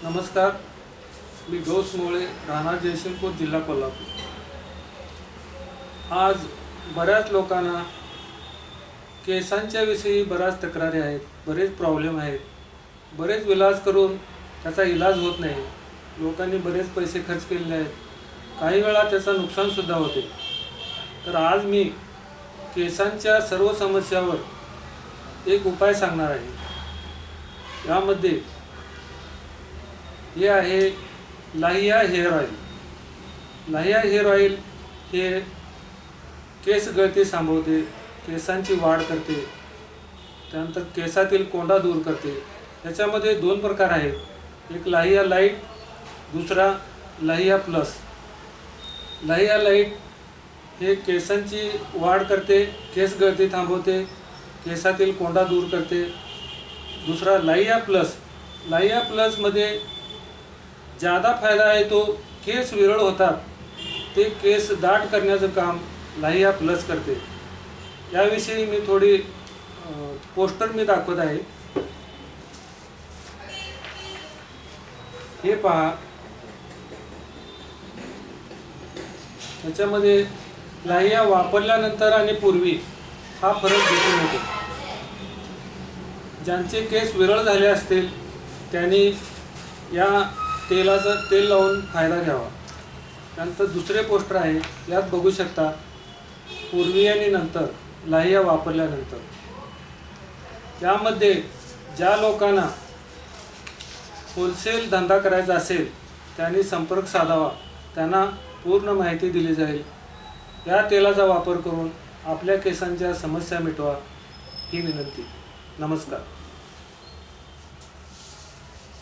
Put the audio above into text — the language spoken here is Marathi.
नमस्कार, मी गौस मोळे, राहणार जयसिंगपूर, जिल्हा कोल्हापूर। आज बऱ्याच लोकांना केसांच्या विषयी बऱ्याच तक्रारी आहेत, बरेच प्रॉब्लेम आहेत, बरेच विलाज करून त्याचा इलाज होत नाही। लोकांनी बरेच पैसे खर्च केलेले आहेत, काही वेळा त्याचं नुकसान सुद्धा होते। तर आज मी केसांच्या सर्व समस्यावर एक उपाय सांगणार आहे। यामध्ये हे आहे Lahia hair oil. Lahia hair oil हे केस गळती थांबवते, केसांची वाढ करते, त्यानंतर केसातील कोंडा दूर करते। याच्यामध्ये दोन प्रकार आहेत, एक लाहिया लाईट, दुसरा लाहिया प्लस। लाहिया लाईट हे केसांची वाढ करते, केस गळती थांबवते, केसातील कोंडा दूर करते। दुसरा लाहिया प्लस। लाहिया प्लसमध्ये ज़्यादा फायदा आहे, तो केस विरळ होतात ते केस दाट करण्याचं काम लाहिया प्लस करते। याविषयी मी थोडी पोस्टर मी दाखवत आहे। हे पहा, त्याच्यामध्ये लाहिया वापरल्यानंतर आणि पूर्वी हा फरक दिसून येतो। ज्यांचे केस विरळ झाले असतील त्यांनी या तेलाचं तेल लावून फायदा घ्यावा। त्यानंतर दुसरे पोस्टर आहे, यात बघू शकता पूर्वी आणि नंतर लाहिया वापरल्यानंतर। यामध्ये ज्या लोकांना होलसेल धंदा करायचा असेल त्यांनी संपर्क साधावा, त्यांना पूर्ण माहिती दिली जाईल। या तेलाचा वापर करून आपल्या केसांच्या समस्या मिटवा ही विनंती। नमस्कार।